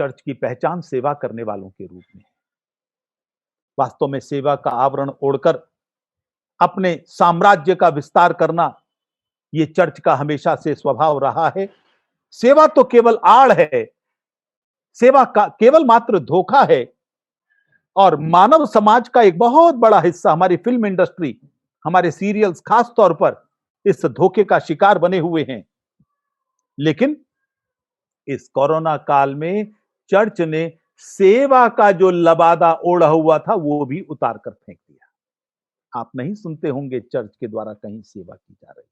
Church की पहचान सेवा करने वालों के रूप में है। वास्तव में सेवा का आवरण ओढ़कर अपने साम्राज्य का विस्तार करना यह चर्च का हमेशा से स्वभाव रहा है। सेवा तो केवल आड़ है, सेवा का केवल मात्र धोखा है। और मानव समाज का एक बहुत बड़ा हिस्सा, हमारी फिल्म इंडस्ट्री, हमारे सीरियल्स खास तौर पर इस धोखे का शिकार बने हुए हैं। लेकिन इस कोरोना काल में चर्च ने सेवा का जो लबादा ओढ़ा हुआ था वो भी उतार कर फेंक दिया। आप नहीं सुनते होंगे चर्च के द्वारा कहीं सेवा की जा रही है।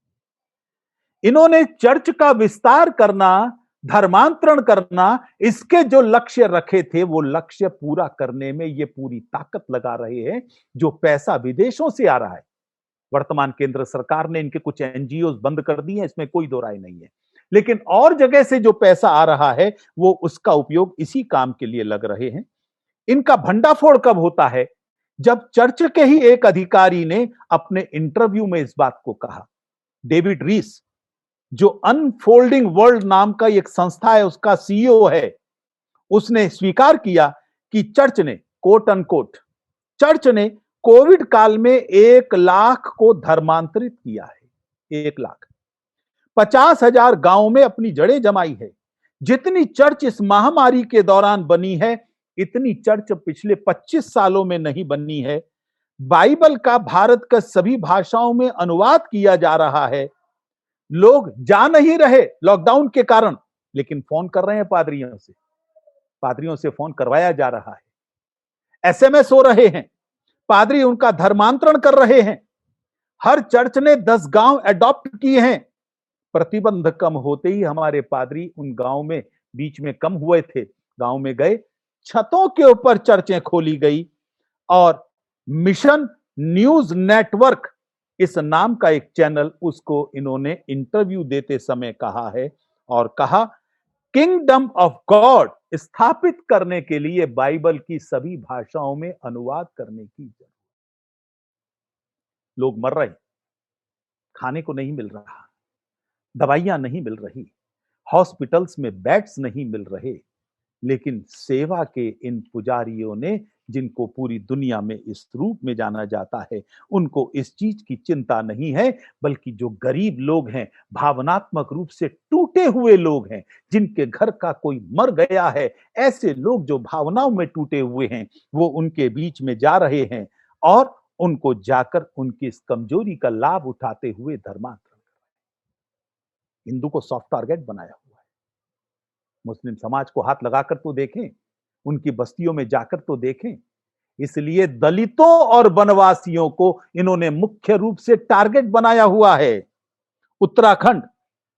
इन्होंने चर्च का विस्तार करना, धर्मांतरण करना, इसके जो लक्ष्य रखे थे वो लक्ष्य पूरा करने में ये पूरी ताकत लगा रहे हैं। जो पैसा विदेशों से आ रहा है, वर्तमान केंद्र सरकार ने इनके कुछ एनजीओ बंद कर दिए हैं, इसमें कोई दो राय नहीं है। लेकिन और जगह से जो पैसा आ रहा है वो उसका उपयोग इसी काम के लिए लग रहे हैं। इनका भंडाफोड़ कब होता है? जब चर्च के ही एक अधिकारी ने अपने इंटरव्यू में इस बात को कहा। डेविड रीस, जो अनफोल्डिंग वर्ल्ड नाम का एक संस्था है, उसका सीईओ है, उसने स्वीकार किया कि चर्च ने, कोट अनकोट, चर्च ने कोविड काल में 1 लाख को धर्मांतरित किया है। 1 लाख 50,000 गांवों में अपनी जड़ें जमाई है। जितनी चर्च इस महामारी के दौरान बनी है, इतनी चर्च पिछले 25 सालों में नहीं बनी है। बाइबल का भारत के सभी भाषाओं में अनुवाद किया जा रहा है। लोग जा नहीं रहे लॉकडाउन के कारण, लेकिन फोन कर रहे हैं पादरियों से फोन करवाया जा रहा है। एसएमएस हो रहे हैं, पादरी उनका धर्मांतरण कर रहे हैं। हर चर्च ने 10 गांव एडॉप्ट किए हैं। प्रतिबंध कम होते ही हमारे पादरी उन गांव में, बीच में कम हुए थे, गांव में गए, छतों के ऊपर चर्चें खोली गई और मिशन न्यूज नेटवर्क इस नाम का एक चैनल, उसको इन्होंने इंटरव्यू देते समय कहा है और कहा किंगडम ऑफ गॉड स्थापित करने के लिए बाइबल की सभी भाषाओं में अनुवाद करने की जरूरत। लोग मर रहे, खाने को नहीं मिल रहा, दवाइयां नहीं मिल रही, हॉस्पिटल्स में बेड्स नहीं मिल रहे, लेकिन सेवा के इन पुजारियों ने, जिनको पूरी दुनिया में इस रूप में जाना जाता है, उनको इस चीज की चिंता नहीं है, बल्कि जो गरीब लोग हैं, भावनात्मक रूप से टूटे हुए लोग हैं, जिनके घर का कोई मर गया है, ऐसे लोग जो भावनाओं में टूटे हुए हैं, वो उनके बीच में जा रहे हैं और उनको जाकर उनकी इस कमजोरी का लाभ उठाते हुए धर्मांतरण। हिंदू को सॉफ्ट टारगेट बनाया हुआ है। मुस्लिम समाज को हाथ लगाकर तो देखें, उनकी बस्तियों में जाकर तो देखें। इसलिए दलितों और वनवासियों को इन्होंने मुख्य रूप से टारगेट बनाया हुआ है। उत्तराखंड,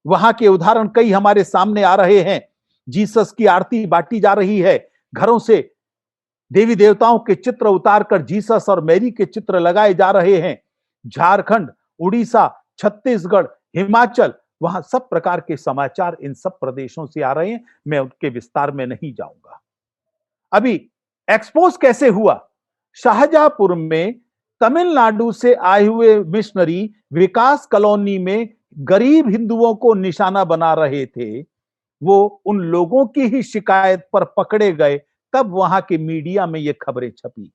वहां के उदाहरण कई हमारे सामने आ रहे हैं। जीसस की आरती बांटी जा रही है, घरों से देवी देवताओं के चित्र उतारकर जीसस और मैरी के चित्र लगाए जा रहे हैं। झारखंड, उड़ीसा, छत्तीसगढ़, हिमाचल, वहां सब प्रकार के समाचार इन सब प्रदेशों से आ रहे हैं। मैं उनके विस्तार में नहीं जाऊंगा। अभी एक्सपोज कैसे हुआ? शाहजहांपुर में तमिलनाडु से आए हुए मिशनरी विकास कॉलोनी में गरीब हिंदुओं को निशाना बना रहे थे। वो उन लोगों की ही शिकायत पर पकड़े गए, तब वहां के मीडिया में ये खबरें छपी।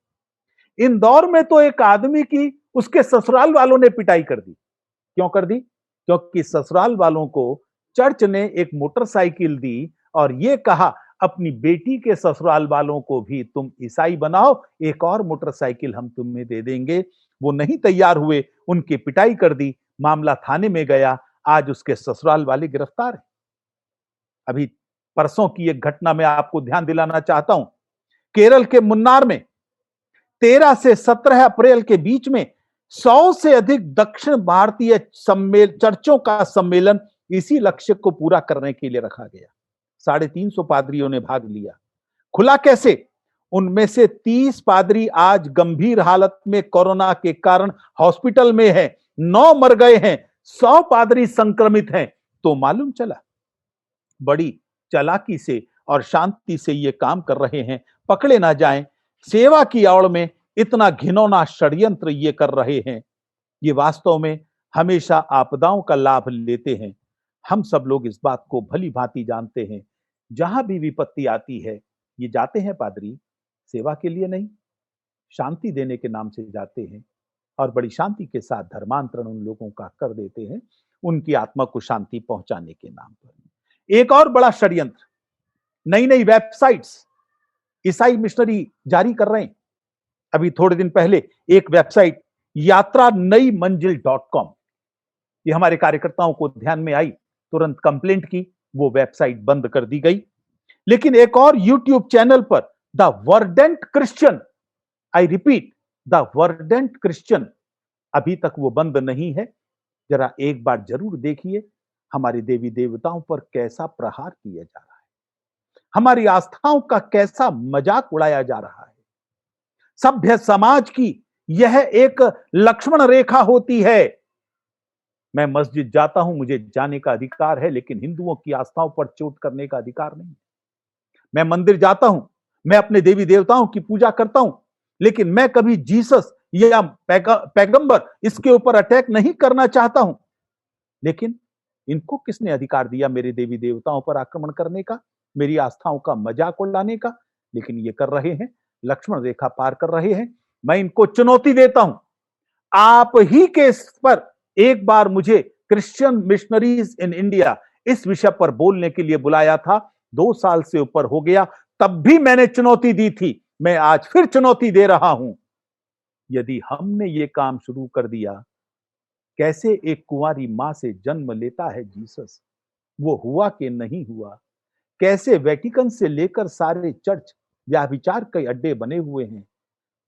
इंदौर में तो एक आदमी की उसके ससुराल वालों ने पिटाई कर दी। क्यों कर दी? क्योंकि ससुराल वालों को चर्च ने एक मोटरसाइकिल दी और यह कहा अपनी बेटी के ससुराल वालों को भी तुम ईसाई बनाओ, एक और मोटरसाइकिल हम तुम्हें दे देंगे। वो नहीं तैयार हुए, उनकी पिटाई कर दी, मामला थाने में गया, आज उसके ससुराल वाले गिरफ्तार हैं। अभी परसों की एक घटना में आपको ध्यान दिलाना चाहता हूं। केरल के मुन्नार में 13 से 17 अप्रैल के बीच में 100 से अधिक दक्षिण भारतीय चर्चों का सम्मेलन इसी लक्ष्य को पूरा करने के लिए रखा गया। 350 पादरियों ने भाग लिया। खुला कैसे? उनमें से 30 पादरी आज गंभीर हालत में कोरोना के कारण हॉस्पिटल में हैं, 9 मर गए हैं, 100 पादरी संक्रमित हैं। तो मालूम चला, बड़ी चालाकी से और शांति से ये काम कर रहे हैं, पकड़े ना जाएं। सेवा की आड़ में इतना घिनौना षड्यंत्र ये कर रहे हैं। ये वास्तव में हमेशा आपदाओं का लाभ लेते हैं। हम सब लोग इस बात को भली भांति जानते हैं जहां भी विपत्ति आती है ये जाते हैं पादरी, सेवा के लिए नहीं, शांति देने के नाम से जाते हैं और बड़ी शांति के साथ धर्मांतरण उन लोगों का कर देते हैं, उनकी आत्मा को शांति पहुंचाने के नाम पर। एक और बड़ा षड्यंत्र, नई नई वेबसाइट्स ईसाई मिशनरी जारी कर रहे हैं। अभी थोड़े दिन पहले एक वेबसाइट यात्रा नई मंजिल.com, ये हमारे कार्यकर्ताओं को ध्यान में आई, तुरंत कंप्लेंट की, वो वेबसाइट बंद कर दी गई। लेकिन एक और यूट्यूब चैनल पर the Verdant Christian, I repeat the Verdant Christian, अभी तक वो बंद नहीं है। जरा एक बार जरूर देखिए, हमारे देवी देवताओं पर कैसा प्रहार किया जा रहा है, हमारी आस्थाओं का कैसा मजाक उड़ाया जा रहा है। सभ्य समाज की यह एक लक्ष्मण रेखा होती है। मैं मस्जिद जाता हूं, मुझे जाने का अधिकार है, लेकिन हिंदुओं की आस्थाओं पर चोट करने का अधिकार नहीं। मैं मंदिर जाता हूं, मैं अपने देवी देवताओं की पूजा करता हूं, लेकिन मैं कभी जीसस या पैगंबर इसके ऊपर अटैक नहीं करना चाहता हूं। लेकिन इनको किसने अधिकार दिया मेरे देवी देवताओं पर आक्रमण करने का, मेरी आस्थाओं का मजाक उड़ाने का? लेकिन ये कर रहे हैं, लक्ष्मण रेखा पार कर रहे हैं। मैं इनको चुनौती देता हूं, आप ही के पर एक बार मुझे क्रिश्चियन मिशनरीज इन इंडिया इस विषय पर बोलने के लिए बुलाया था, 2 साल से ऊपर हो गया, तब भी मैंने चुनौती दी थी, मैं आज फिर चुनौती दे रहा हूं। यदि हमने ये काम शुरू कर दिया, कैसे एक कुंवारी मां से जन्म लेता है जीसस, वो हुआ कि नहीं हुआ? कैसे वेटिकन से लेकर सारे चर्च व्याभिचार के अड्डे बने हुए हैं?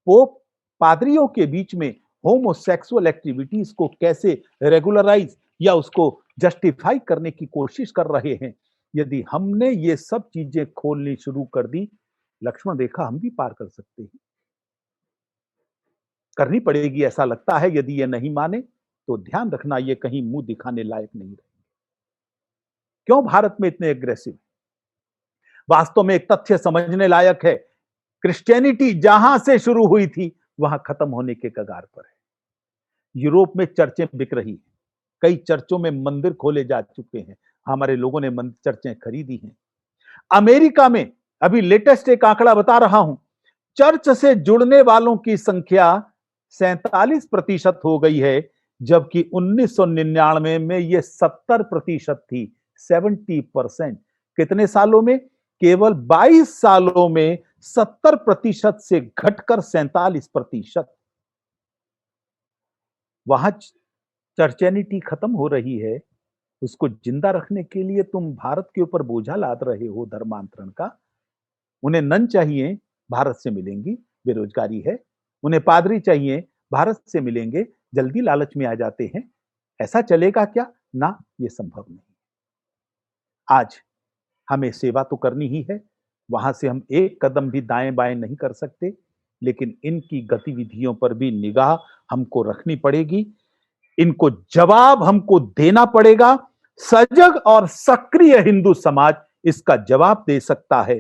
पोप पादरियों के बीच में होमोसेक्सुअल एक्टिविटीज को कैसे रेगुलराइज या उसको जस्टिफाई करने की कोशिश कर रहे हैं? यदि हमने ये सब चीजें खोलनी शुरू कर दी, लक्ष्मण रेखा हम भी पार कर सकते हैं, करनी पड़ेगी ऐसा लगता है। यदि ये नहीं माने तो ध्यान रखना, ये कहीं मुंह दिखाने लायक नहीं रहेंगे। क्यों भारत में इतने एग्रेसिव? वास्तव में एक तथ्य समझने लायक है, क्रिश्चियनिटी जहां से शुरू हुई थी वहां खत्म होने के कगार पर है। यूरोप में चर्चें बिक रही हैं, कई चर्चों में मंदिर खोले जा चुके हैं, हमारे लोगों ने चर्चें खरीदी हैं। अमेरिका में अभी लेटेस्ट एक आंकड़ा बता रहा हूं, चर्च से जुड़ने वालों की संख्या 47% हो गई है, जबकि 1999 में यह 70% थी। 70%। कितने सालों में? केवल 22 सालों में 70% से घटकर 47%। वहां चर्चैनिटी खत्म हो रही है, उसको जिंदा रखने के लिए तुम भारत के ऊपर बोझा लाद रहे हो धर्मांतरण का। उन्हें नन चाहिए, भारत से मिलेंगी, बेरोजगारी है। उन्हें पादरी चाहिए, भारत से मिलेंगे, जल्दी लालच में आ जाते हैं। ऐसा चलेगा क्या? ना, ये संभव नहीं। आज हमें सेवा तो करनी ही है, वहां से हम एक कदम भी दाएं बाएं नहीं कर सकते, लेकिन इनकी गतिविधियों पर भी निगाह हमको रखनी पड़ेगी, इनको जवाब हमको देना पड़ेगा। सजग और सक्रिय हिंदू समाज इसका जवाब दे सकता है।